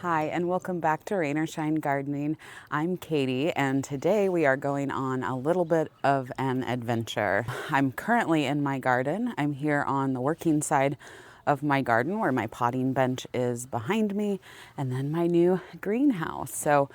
Hi, and welcome back to Rain or Shine Gardening. I'm Katie, and today we are going on a little bit of an adventure. I'm currently in my garden. I'm here on the working side of my garden where my potting bench is behind me, and then my new greenhouse. So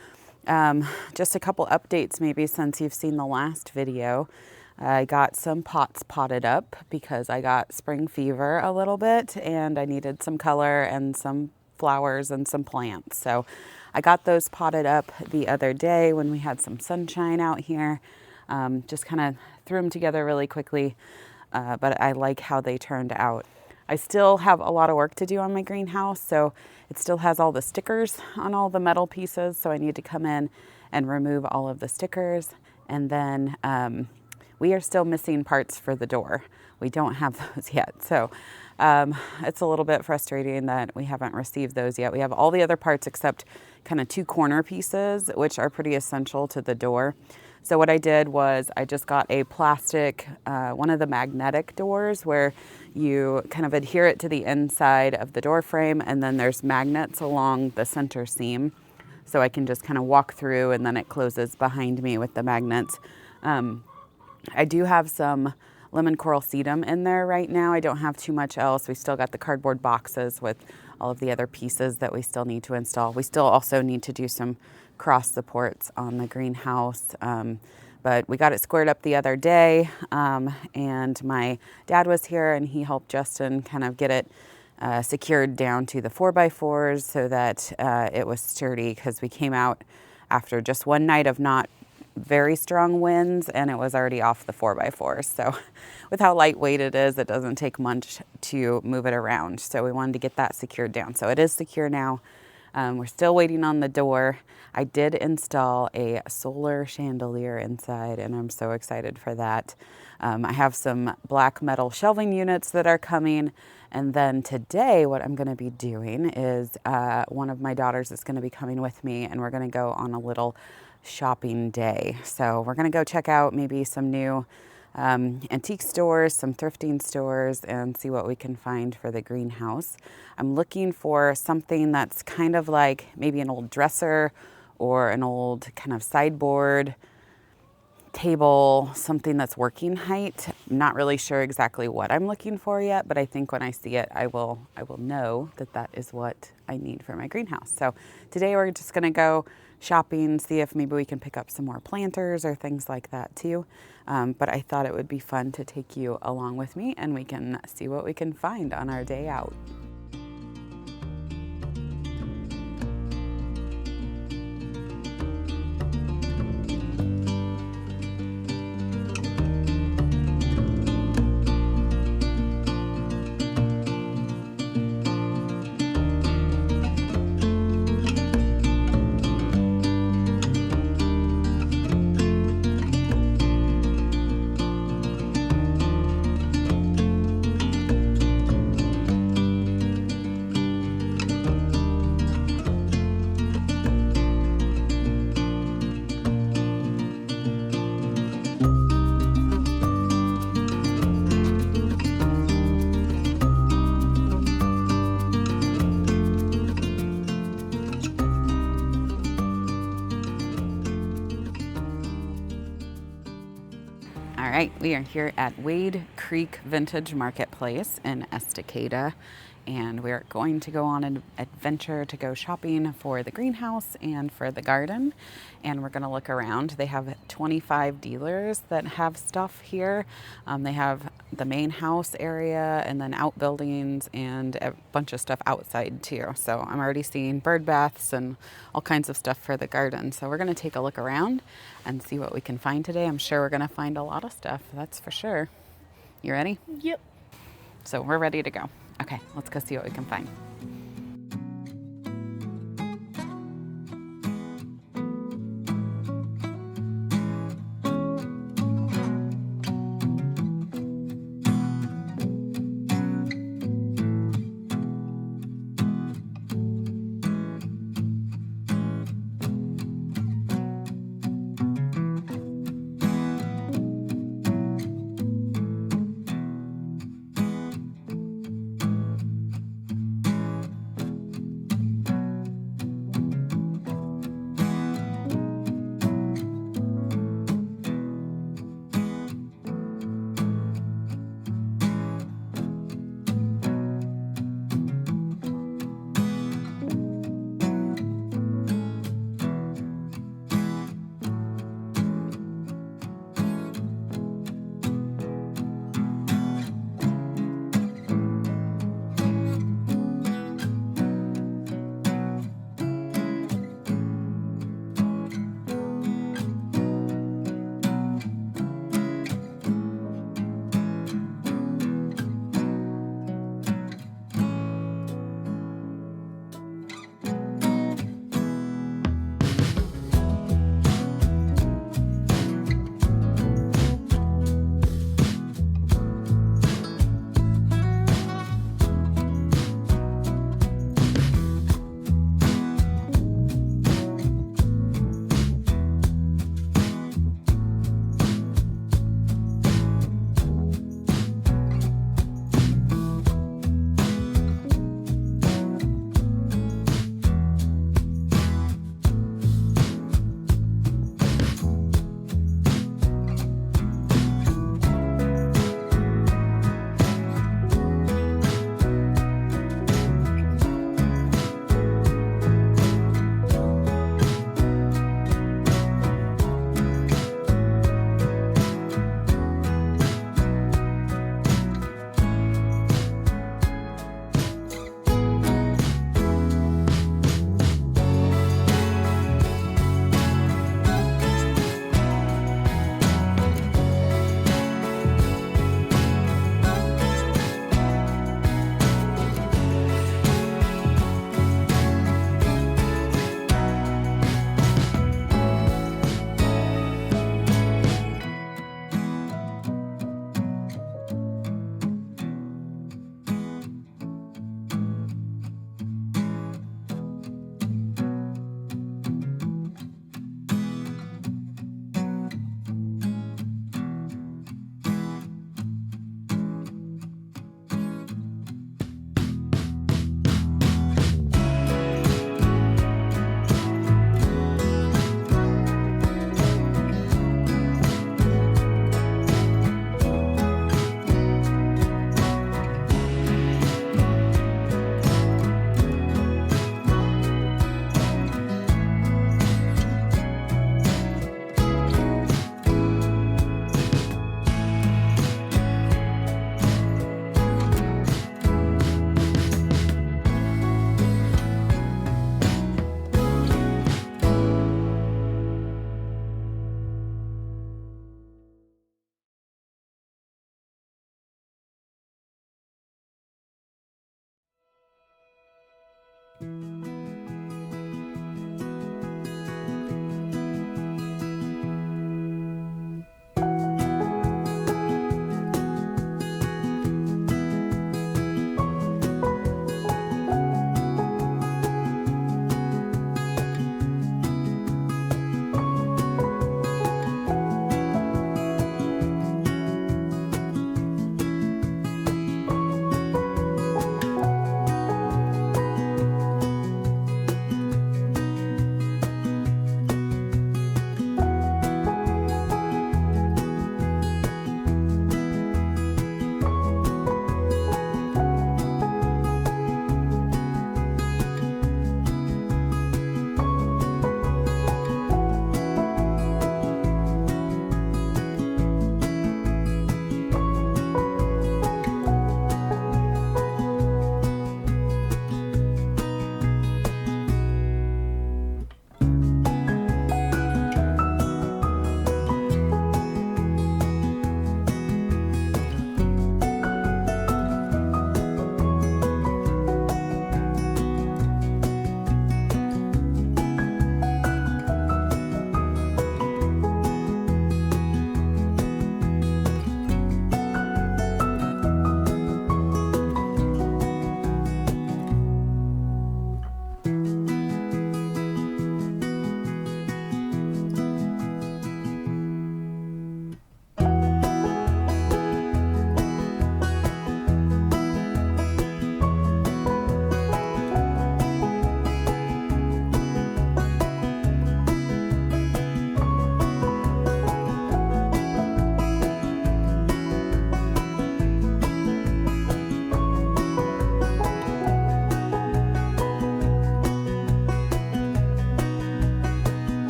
just a couple updates maybe since you've seen the last video. I got some pots potted up because I got spring fever a little bit and I needed some color and some flowers and some plants. So I got those potted up the other day when we had some sunshine out here. Just kind of threw them together really quickly, but I like how they turned out. I still have a lot of work to do on my greenhouse, so it still has all the stickers on all the metal pieces, so I need to come in and remove all of the stickers. And then we are still missing parts for the door. We don't have those yet, so it's a little bit frustrating that we haven't received those yet. We have all the other parts except kind of two corner pieces, which are pretty essential to the door. So what I did was I just got a plastic, one of the magnetic doors where you kind of adhere it to the inside of the door frame, and then there's magnets along the center seam. So I can just kind of walk through and then it closes behind me with the magnets. I do have some lemon coral sedum in there right now. I don't have too much else. We still got the cardboard boxes with all of the other pieces that we still need to install. We still also need to do some cross supports on the greenhouse, but we got it squared up the other day, and my dad was here and he helped Justin kind of get it secured down to the 4x4s so that it was sturdy, because we came out after just one night of not very strong winds and it was already off the 4x4s. So with how lightweight it is, it doesn't take much to move it around. So we wanted to get that secured down. So it is secure now. We're still waiting on the door. I did install a solar chandelier inside and I'm so excited for that. I have some black metal shelving units that are coming. And then today what I'm going to be doing is one of my daughters is going to be coming with me and we're going to go on a little shopping day. So we're going to go check out maybe some new antique stores, some thrifting stores, and see what we can find for the greenhouse. I'm looking for something that's kind of like maybe an old dresser or an old kind of sideboard table, something that's working height. I'm not really sure exactly what I'm looking for yet, but I think when I see it, I will know that that is what I need for my greenhouse. So today we're just going to go shopping, see if maybe we can pick up some more planters or things like that too. But I thought it would be fun to take you along with me and we can see what we can find on our day out. All right, we are here at Wade Creek Vintage Marketplace in Estacada, and we're going to go on an adventure to go shopping for the greenhouse and for the garden. And we're going to look around. They have 25 dealers that have stuff here. They have the main house area and then outbuildings and a bunch of stuff outside too. So I'm already seeing bird baths and all kinds of stuff for the garden. So we're going to take a look around and see what we can find today. I'm sure we're going to find a lot of stuff, that's for sure. You ready? Yep. So we're ready to go. Okay, let's go see what we can find.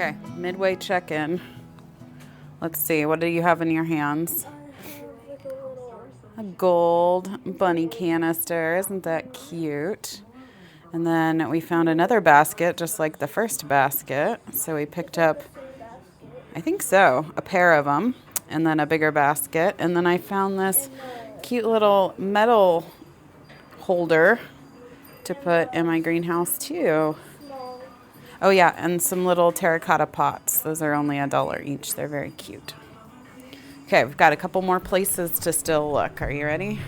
Okay, midway check-in. Let's see, what do you have in your hands? A gold bunny canister. Isn't that cute? And then we found another basket, just like the first basket. So we picked up, I think so, a pair of them, and then a bigger basket. And then I found this cute little metal holder to put in my greenhouse too. Oh yeah, and some little terracotta pots. Those are only $1 each. They're very cute. Okay, we've got a couple more places to still look. Are you ready?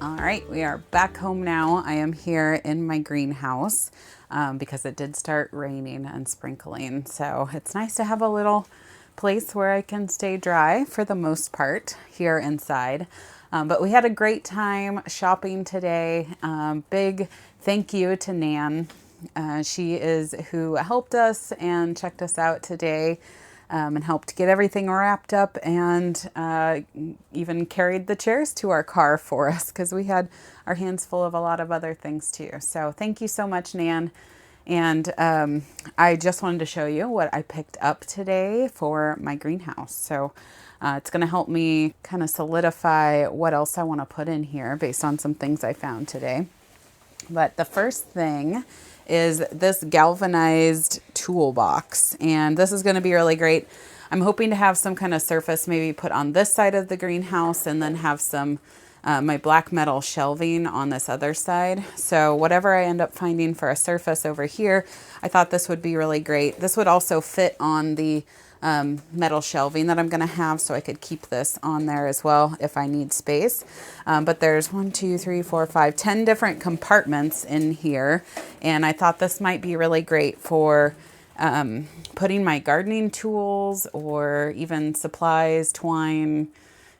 All right, we are back home now. I am here in my greenhouse because it did start raining and sprinkling. So it's nice to have a little place where I can stay dry for the most part here inside. But we had a great time shopping today. Big thank you to Nan. She is who helped us and checked us out today, and helped get everything wrapped up, and even carried the chairs to our car for us because we had our hands full of a lot of other things too. So thank you so much, Nan. And I just wanted to show you what I picked up today for my greenhouse. So it's going to help me kind of solidify what else I want to put in here based on some things I found today. But the first thing is this galvanized toolbox, and this is going to be really great. I'm hoping to have some kind of surface maybe put on this side of the greenhouse, and then have some my black metal shelving on this other side. So whatever I end up finding for a surface over here, I thought this would be really great. This would also fit on the metal shelving that I'm going to have, so I could keep this on there as well if I need space. But there's 1, 2, 3, 4, 5, 10 different compartments in here, and I thought this might be really great for putting my gardening tools or even supplies, twine,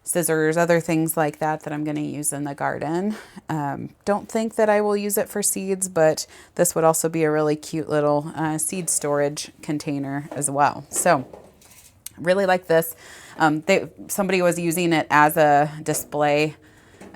scissors, other things like that that I'm going to use in the garden. Don't think that I will use it for seeds, but this would also be a really cute little seed storage container as well. So really like this. Somebody was using it as a display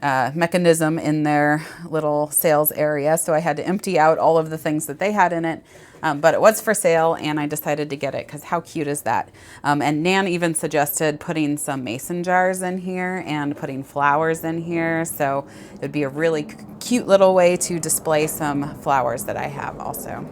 mechanism in their little sales area, so I had to empty out all of the things that they had in it. But it was for sale, and I decided to get it because how cute is that? And Nan even suggested putting some mason jars in here and putting flowers in here. So it would be a really cute little way to display some flowers that I have also.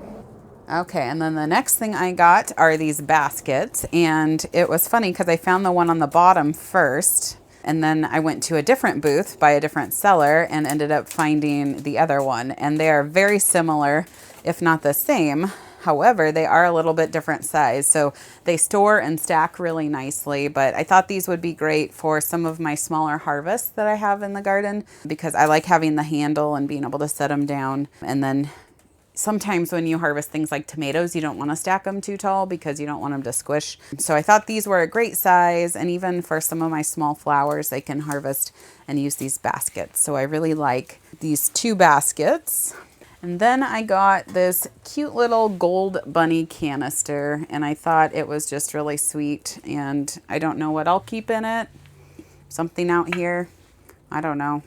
Okay, and then the next thing I got are these baskets, and it was funny because I found the one on the bottom first, and then I went to a different booth by a different seller and ended up finding the other one, and they are very similar, if not the same. However, they are a little bit different size, so they store and stack really nicely, but I thought these would be great for some of my smaller harvests that I have in the garden because I like having the handle and being able to set them down. And then sometimes when you harvest things like tomatoes, you don't want to stack them too tall because you don't want them to squish. So I thought these were a great size, and even for some of my small flowers, I can harvest and use these baskets. So I really like these 2 baskets. And then I got this cute little gold bunny canister, and I thought it was just really sweet, and I don't know what I'll keep in it. Something out here, I don't know.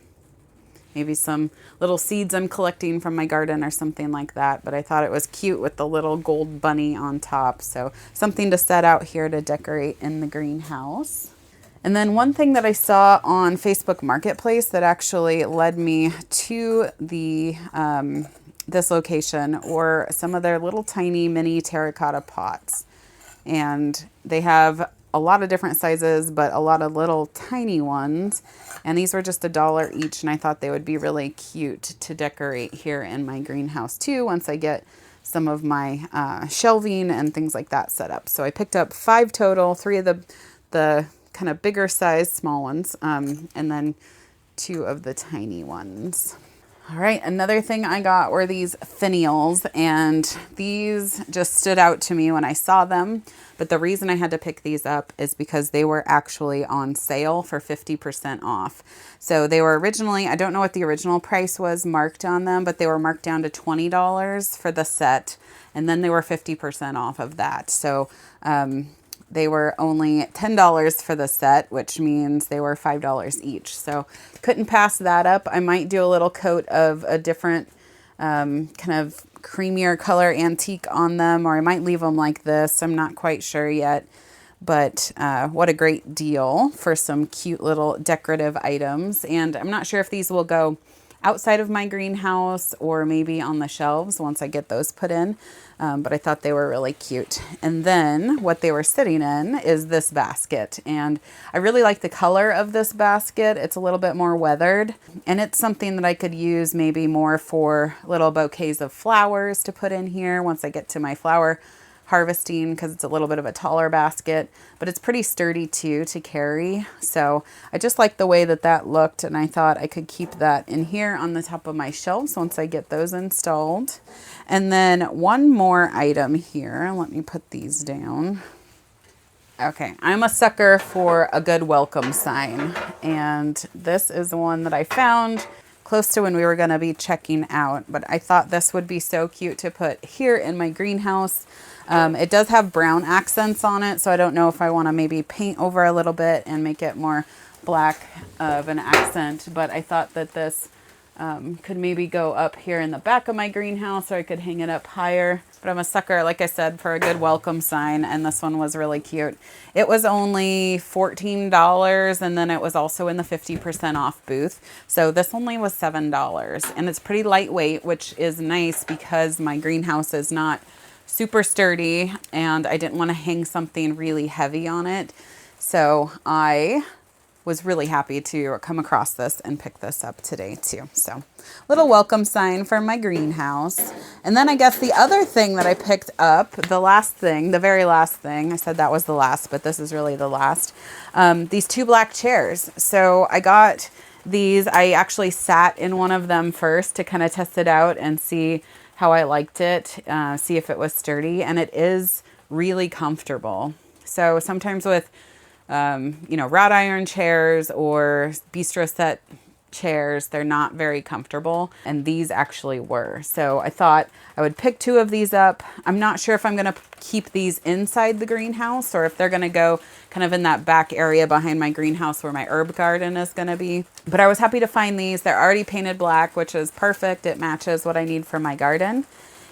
Maybe some little seeds I'm collecting from my garden or something like that. But I thought it was cute with the little gold bunny on top. So something to set out here to decorate in the greenhouse. And then one thing that I saw on Facebook Marketplace that actually led me to the this location were some of their little tiny mini terracotta pots. And they have a lot of different sizes, but a lot of little tiny ones. And these were just $1 each, and I thought they would be really cute to decorate here in my greenhouse too once I get some of my shelving and things like that set up. So I picked up 5 total, 3 of the kind of bigger size small ones, and then 2 of the tiny ones. All right, another thing I got were these finials, and these just stood out to me when I saw them. But the reason I had to pick these up is because they were actually on sale for 50% off. So they were originally, I don't know what the original price was marked on them, but they were marked down to $20 for the set, and then they were 50% off of that. So they were only $10 for the set, which means they were $5 each. So couldn't pass that up. I might do a little coat of a different kind of creamier color antique on them, or I might leave them like this. I'm not quite sure yet. But what a great deal for some cute little decorative items. And I'm not sure if these will go outside of my greenhouse or maybe on the shelves once I get those put in. But I thought they were really cute. And then what they were sitting in is this basket. And I really like the color of this basket. It's a little bit more weathered. And it's something that I could use maybe more for little bouquets of flowers to put in here once I get to my flower harvesting, because it's a little bit of a taller basket, but it's pretty sturdy too to carry. So I just like the way that that looked, and I thought I could keep that in here on the top of my shelves once I get those installed. And then one more item here. Let me put these down. Okay, I'm a sucker for a good welcome sign, and this is the one that I found close to when we were going to be checking out, but I thought this would be so cute to put here in my greenhouse. It does have brown accents on it, so I don't know if I want to maybe paint over a little bit and make it more black of an accent, but I thought that this could maybe go up here in the back of my greenhouse, or I could hang it up higher. But I'm a sucker, like I said, for a good welcome sign, and this one was really cute. It was only $14, and then it was also in the 50% off booth. So this only was $7, and it's pretty lightweight, which is nice because my greenhouse is not super sturdy, and I didn't want to hang something really heavy on it. So I was really happy to come across this and pick this up today too. So little welcome sign for my greenhouse. And then I guess the other thing that I picked up, the last thing, the very last thing, I said that was the last, but this is really the last, these two black chairs. So I got these, I actually sat in one of them first to kind of test it out and see how I liked it, see if it was sturdy, and it is really comfortable. So sometimes with you know, wrought iron chairs or bistro set chairs, they're not very comfortable, and these actually were. So I thought I would pick two of these up. I'm not sure if I'm going to keep these inside the greenhouse or if they're going to go kind of in that back area behind my greenhouse where my herb garden is going to be. But I was happy to find these. They're already painted black, which is perfect. It matches what I need for my garden.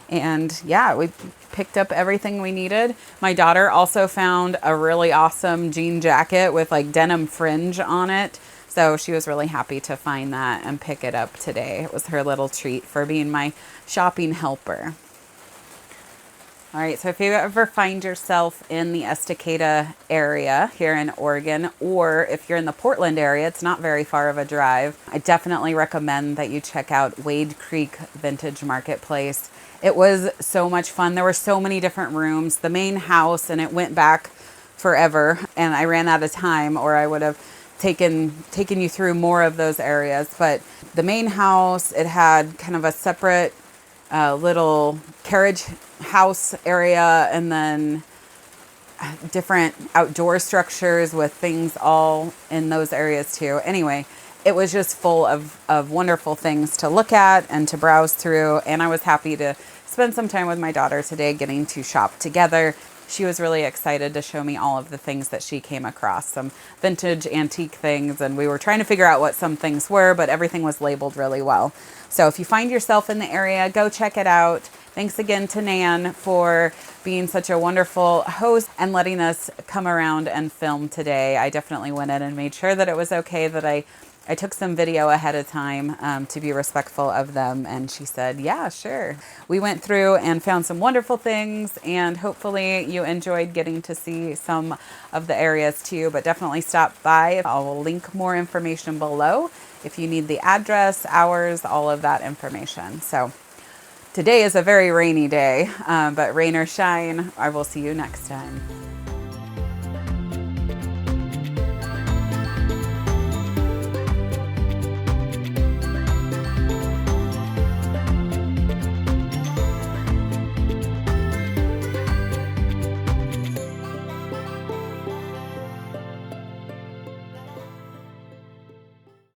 And yeah, we picked up everything we needed. My daughter also found a really awesome jean jacket with like denim fringe on it. So she was really happy to find that and pick it up today. It was her little treat for being my shopping helper. All right, so if you ever find yourself in the Estacada area here in Oregon, or if you're in the Portland area, it's not very far of a drive, I definitely recommend that you check out Wade Creek Vintage Marketplace. It was so much fun. There were so many different rooms, the main house, and it went back forever, and I ran out of time, or I would have taken you through more of those areas. But the main house, it had kind of a separate little carriage house area, and then different outdoor structures with things all in those areas too. Anyway, it was just full of wonderful things to look at and to browse through. And I was happy to spend some time with my daughter today getting to shop together. She was really excited to show me all of the things that she came across, some vintage antique things. And we were trying to figure out what some things were, but everything was labeled really well. So if you find yourself in the area, go check it out. Thanks again to Nan for being such a wonderful host and letting us come around and film today. I definitely went in and made sure that it was okay, that I took some video ahead of time to be respectful of them. And she said, yeah, sure. We went through and found some wonderful things, and hopefully you enjoyed getting to see some of the areas too, but definitely stop by. I'll link more information below if you need the address, hours, all of that information. So today is a very rainy day, but rain or shine, I will see you next time.